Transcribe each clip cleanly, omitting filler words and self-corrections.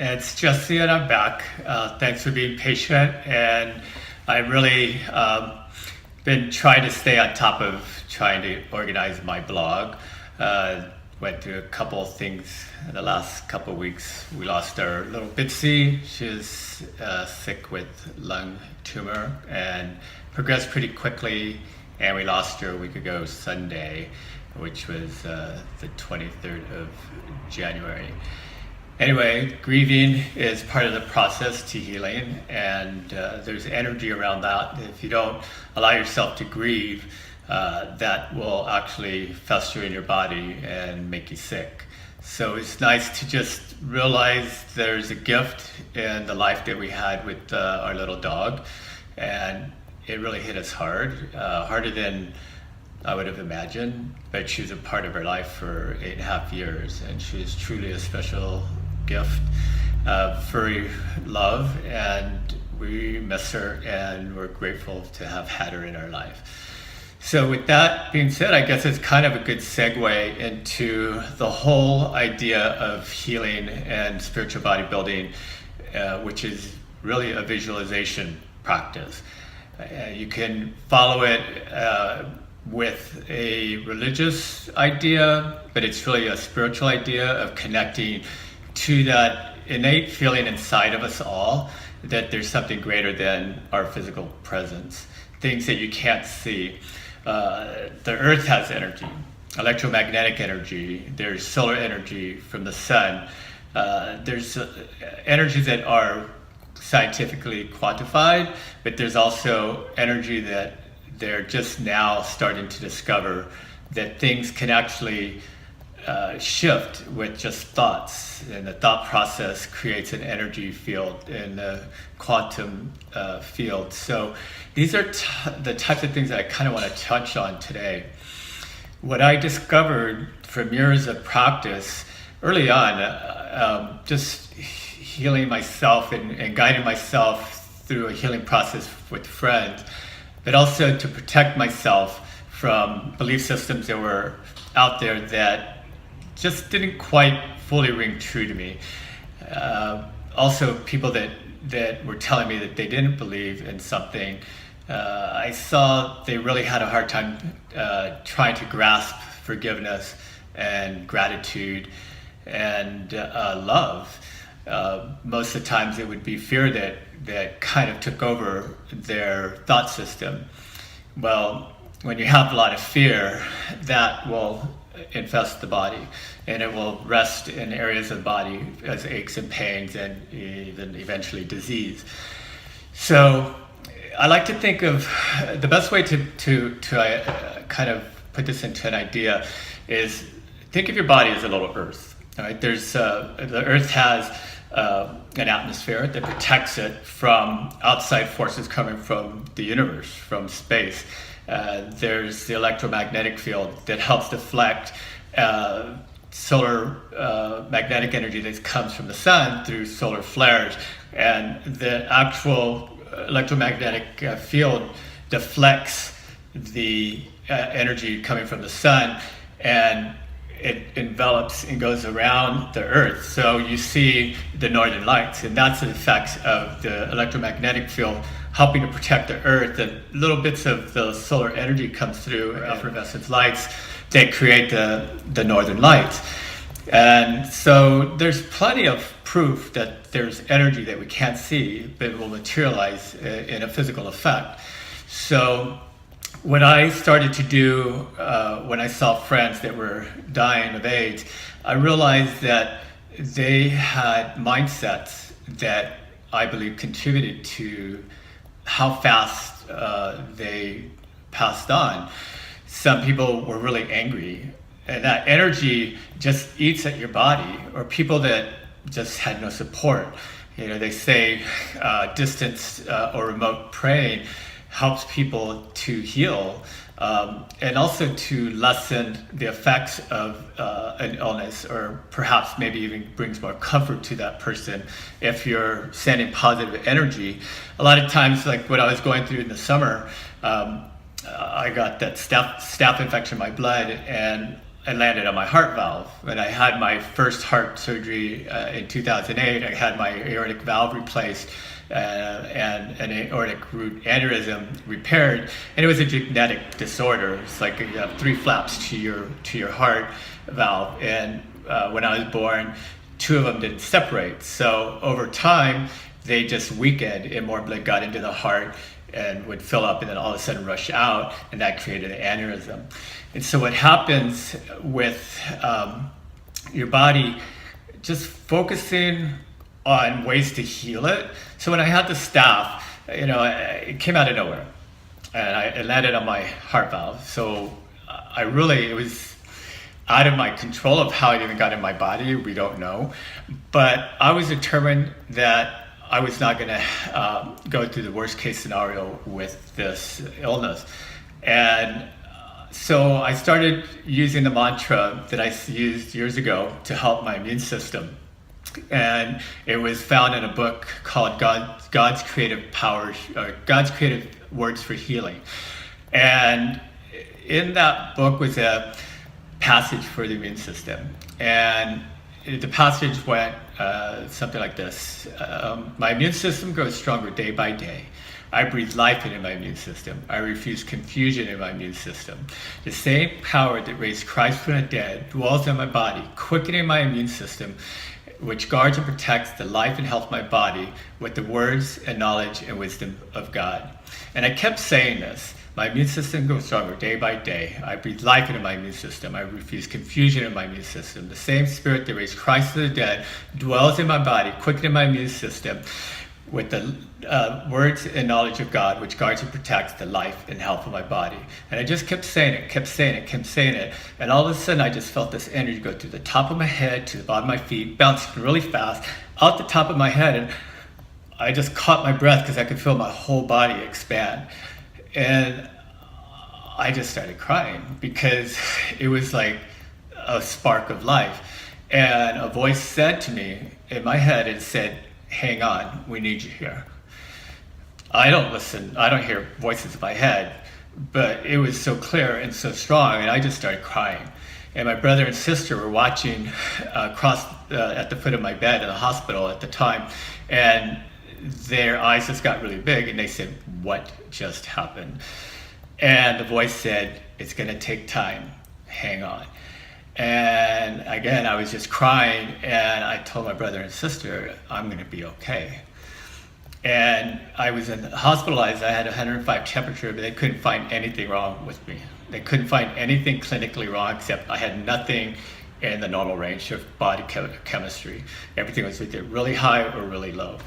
It's Jesse, and I'm back. Thanks for being patient. And I really been trying to stay on top of trying to organize my blog. Went through a couple of things in the last couple of weeks. We lost our little Bitsy. She was sick with lung tumor and progressed pretty quickly. And we lost her a week ago Sunday, which was the 23rd of January. Anyway, grieving is part of the process to healing, and there's energy around that. If you don't allow yourself to grieve, that will actually fester in your body and make you sick. So it's nice to just realize there's a gift in the life that we had with our little dog, and it really hit us hard, harder than I would have imagined, but she was a part of our life for 8.5 years, and she is truly a special gift, furry love, and we miss her, and we're grateful to have had her in our life. So with that being said, I guess it's kind of a good segue into the whole idea of healing and spiritual bodybuilding, which is really a visualization practice. You can follow it with a religious idea, but it's really a spiritual idea of connecting to that innate feeling inside of us all that there's something greater than our physical presence, things that you can't see. The earth has energy, electromagnetic energy, there's solar energy from the sun, there's energies that are scientifically quantified, but there's also energy that they're just now starting to discover, that things can actually shift with just thoughts, and the thought process creates an energy field in the quantum field. So these are the types of things that I kind of want to touch on today. What I discovered from years of practice early on, just healing myself and guiding myself through a healing process with friends, but also to protect myself from belief systems that were out there that just didn't quite fully ring true to me. Also, people that were telling me that they didn't believe in something, I saw they really had a hard time trying to grasp forgiveness and gratitude and love. Most of the times it would be fear that kind of took over their thought system. Well, when you have a lot of fear, that will infest the body, and it will rest in areas of the body as aches and pains and even eventually disease. So I like to think of the best way to kind of put this into an idea is think of your body as a little earth. All right? There's the earth has an atmosphere that protects it from outside forces coming from the universe, from space. There's the electromagnetic field that helps deflect solar magnetic energy that comes from the sun through solar flares, and the actual electromagnetic field deflects the energy coming from the sun, and it envelops and goes around the earth. So you see the northern lights, and that's the effects of the electromagnetic field helping to protect the earth. And little bits of the solar energy comes through effervescent lights that create the northern lights. And so there's plenty of proof that there's energy that we can't see, but it will materialize in a physical effect. So what I started to do when I saw friends that were dying of AIDS, I realized that they had mindsets that I believe contributed to how fast they passed on. Some people were really angry, and that energy just eats at your body. Or people that just had no support. You know, they say distance or remote praying helps people to heal, and also to lessen the effects of an illness, or perhaps maybe even brings more comfort to that person if you're sending positive energy. A lot of times, like what I was going through in the summer, I got that staph infection in my blood, and I landed on my heart valve. When I had my first heart surgery in 2008, I had my aortic valve replaced and an aortic root aneurysm repaired, and it was a genetic disorder. It's like you have 3 flaps to your heart valve, and when I was born, 2 of them didn't separate. So over time, they just weakened, and more blood got into the heart and would fill up and then all of a sudden rush out, and that created an aneurysm. And so what happens with your body, just focusing on ways to heal it. So when I had the staph, it came out of nowhere, and it landed on my heart valve. So it was out of my control of how it even got in my body. We don't know, but I was determined that I was not going to go through the worst case scenario with this illness. And so I started using the mantra that I used years ago to help my immune system. And it was found in a book called God's Creative Powers, or God's Creative Words for Healing. And in that book was a passage for the immune system. And the passage went something like this. My immune system grows stronger day by day. I breathe life into my immune system. I refuse confusion in my immune system. The same power that raised Christ from the dead dwells in my body, quickening my immune system, which guards and protects the life and health of my body with the words and knowledge and wisdom of God. And I kept saying this. My immune system grows stronger day by day. I breathe life into my immune system. I refuse confusion in my immune system. The same spirit that raised Christ from the dead dwells in my body, quickening my immune system with the words and knowledge of God, which guards and protects the life and health of my body. And I just kept saying it. And all of a sudden, I just felt this energy go through the top of my head to the bottom of my feet, bouncing really fast out the top of my head. And I just caught my breath because I could feel my whole body expand. And I just started crying because it was like a spark of life. And a voice said to me in my head, it said, "Hang on, we need you here." I don't listen, I don't hear voices in my head, but it was so clear and so strong, and I just started crying. And my brother and sister were watching across at the foot of my bed in the hospital at the time, and their eyes just got really big, and they said, "What just happened?" And the voice said, "It's gonna take time, hang on." And again, I was just crying, and I told my brother and sister, "I'm gonna be okay." And I was hospitalized. I had 105 temperature, but they couldn't find anything wrong with me. They couldn't find anything clinically wrong, except I had nothing in the normal range of body chemistry. Everything was either really high or really low.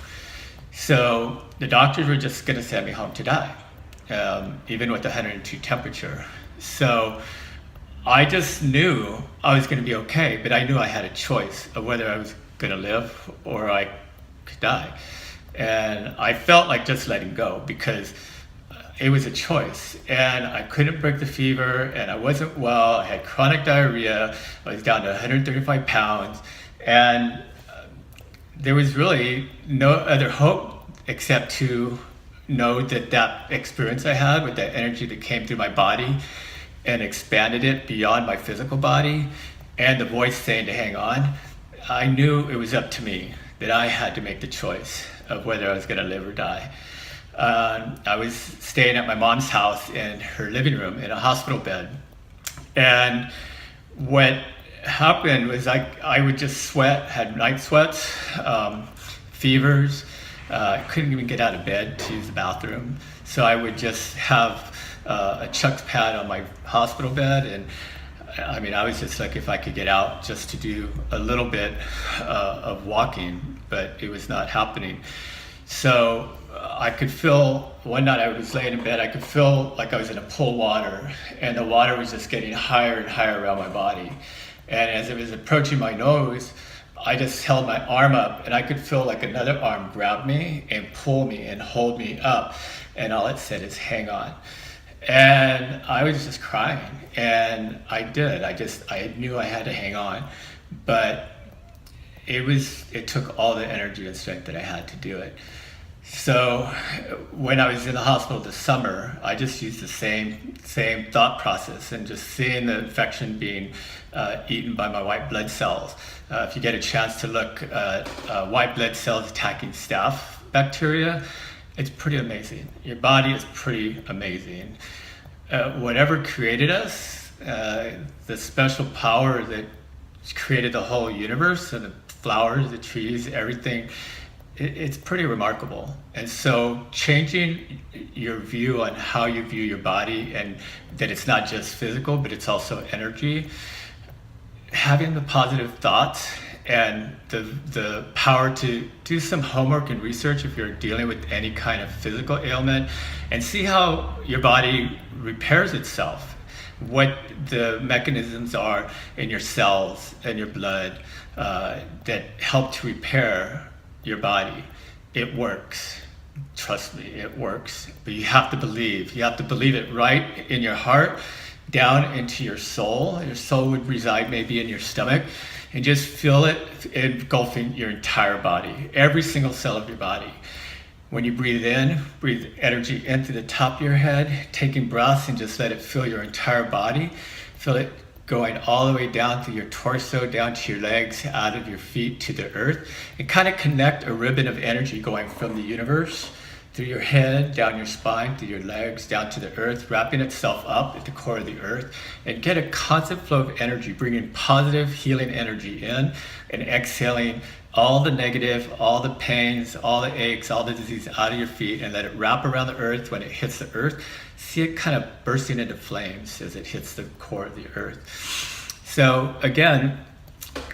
So the doctors were just gonna send me home to die, even with 102 temperature. So I just knew I was going to be okay, but I knew I had a choice of whether I was going to live or I could die. And I felt like just letting go because it was a choice. And I couldn't break the fever, and I wasn't well. I had chronic diarrhea. I was down to 135 pounds. And there was really no other hope except to know that experience I had with that energy that came through my body and expanded it beyond my physical body, and the voice saying to hang on, I knew it was up to me, that I had to make the choice of whether I was going to live or die. I was staying at my mom's house in her living room in a hospital bed, and what happened was I would just sweat, had night sweats, fevers. I couldn't even get out of bed to use the bathroom, so I would just have a Chuck's pad on my hospital bed, and I mean, I was just like, if I could get out just to do a little bit of walking, but it was not happening. So I could feel, one night I was laying in bed, I could feel like I was in a pool of water, and the water was just getting higher and higher around my body. And as it was approaching my nose, I just held my arm up, and I could feel like another arm grab me and pull me and hold me up. And all it said is, hang on. And I was just crying, and I did. I knew I had to hang on, but it took all the energy and strength that I had to do it. So when I was in the hospital this summer, I just used the same thought process and just seeing the infection being eaten by my white blood cells. If you get a chance to look at white blood cells attacking staph bacteria, it's pretty amazing. Your body is pretty amazing. Whatever created us, the special power that created the whole universe and the flowers, the trees, everything, it's pretty remarkable. And so changing your view on how you view your body, and that it's not just physical, but it's also energy, having the positive thoughts and the power to do some homework and research if you're dealing with any kind of physical ailment, and see how your body repairs itself, what the mechanisms are in your cells and your blood that help to repair your body. It works. Trust me, it works. But you have to believe. You have to believe it right in your heart, down into your soul. Your soul would reside maybe in your stomach, and just feel it engulfing your entire body, every single cell of your body. When you breathe in, breathe energy into the top of your head, taking breaths, and just let it fill your entire body. Feel it going all the way down through your torso, down to your legs, out of your feet to the earth, and kind of connect a ribbon of energy going from the universe through your head, down your spine, through your legs, down to the earth, wrapping itself up at the core of the earth, and get a constant flow of energy, bringing positive healing energy in and exhaling all the negative, all the pains, all the aches, all the disease out of your feet, and let it wrap around the earth. When it hits the earth, see it kind of bursting into flames as it hits the core of the earth. So again,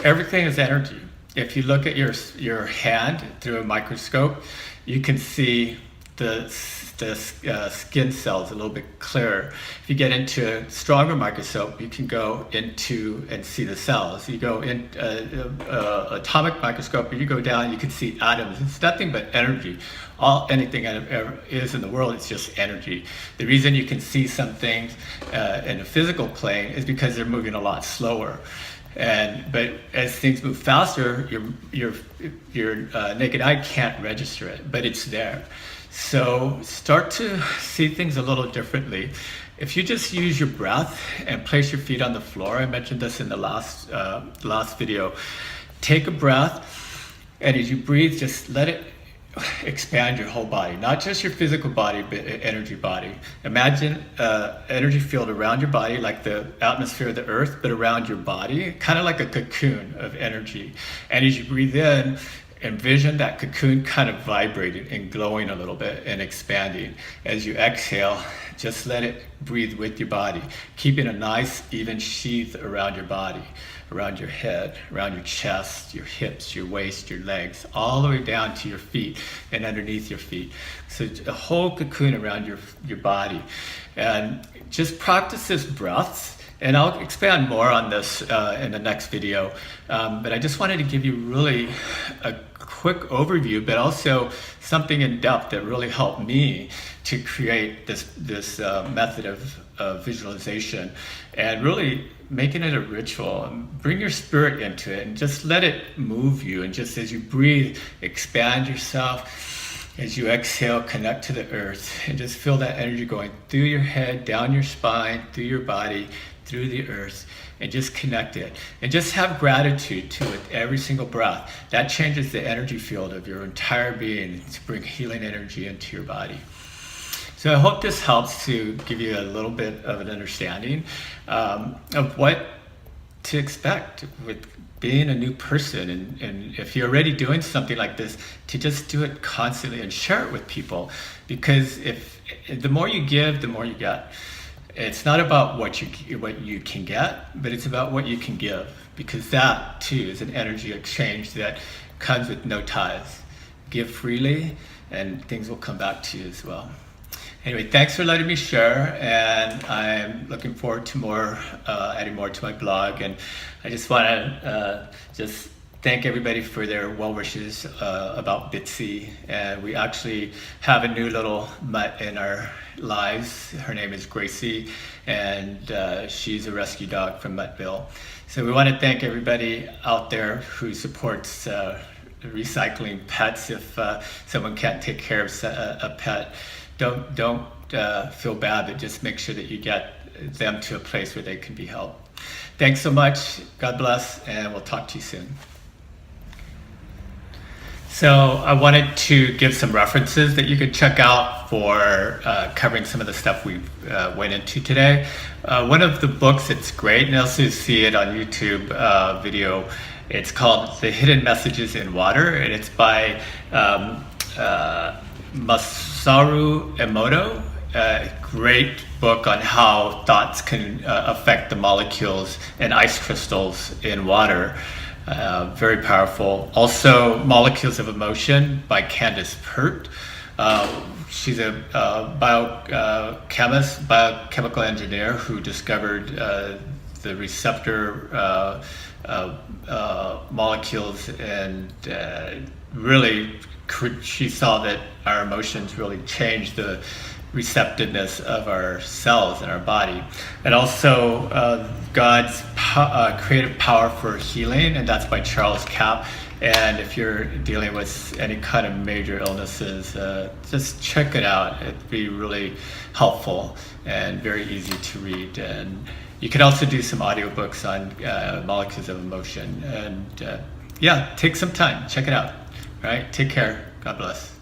everything is energy. If you look at your hand through a microscope, you can see the skin cells a little bit clearer. If you get into a stronger microscope, you can go into and see the cells. You go in atomic microscope, and you go down, you can see atoms. It's nothing but energy. Anything that ever is in the world, it's just energy. The reason you can see some things in a physical plane is because they're moving a lot slower. But as things move faster, your naked eye can't register it, but it's there. So start to see things a little differently. If you just use your breath and place your feet on the floor, I mentioned this in the last video. Take a breath, and as you breathe, just let it expand your whole body, not just your physical body, but energy body. Imagine energy field around your body, like the atmosphere of the earth, but around your body, kind of like a cocoon of energy. And as you breathe in, envision that cocoon kind of vibrating and glowing a little bit and expanding. As you exhale, just let it breathe with your body, keeping a nice even sheath around your body, around your head, around your chest, your hips, your waist, your legs, all the way down to your feet and underneath your feet. So a whole cocoon around your body. And just practice this breaths. And I'll expand more on this in the next video. But I just wanted to give you really a quick overview, but also something in depth that really helped me to create this method of visualization, and really making it a ritual. Bring your spirit into it and just let it move you. And just as you breathe, expand yourself. As you exhale, connect to the earth, and just feel that energy going through your head, down your spine, through your body, through the earth, and just connect it. And just have gratitude to it every single breath. That changes the energy field of your entire being to bring healing energy into your body. So I hope this helps to give you a little bit of an understanding of what to expect with being a new person. And if you're already doing something like this, to just do it constantly and share it with people. Because the more you give, the more you get. It's not about what you can get, but it's about what you can give, because that too is an energy exchange that comes with no ties. Give freely, and things will come back to you as well. Anyway, thanks for letting me share, and I'm looking forward to adding more to my blog. And I just want to just thank everybody for their well wishes about Bitsy. And we actually have a new little mutt in our lives. Her name is Gracie, and she's a rescue dog from Muttville. So we want to thank everybody out there who supports recycling pets if someone can't take care of a pet. Don't feel bad, but just make sure that you get them to a place where they can be helped. Thanks so much. God bless, and we'll talk to you soon. So I wanted to give some references that you could check out for covering some of the stuff we went into today. One of the books that's great, and also see it on YouTube video, it's called The Hidden Messages in Water, and it's by Masaru Emoto. Great book on how thoughts can affect the molecules and ice crystals in water. Very powerful. Also, Molecules of Emotion by Candace Pert. She's a biochemist, biochemical engineer who discovered the receptor molecules, and really she saw that our emotions really change the receptiveness of our cells in our body. And also God's creative power for healing, and that's by Charles Capp. And if you're dealing with any kind of major illnesses, just check it out. It'd be really helpful and very easy to read. And you can also do some audiobooks on Molecules of Emotion. And yeah, take some time, check it out. All right, take care. God bless.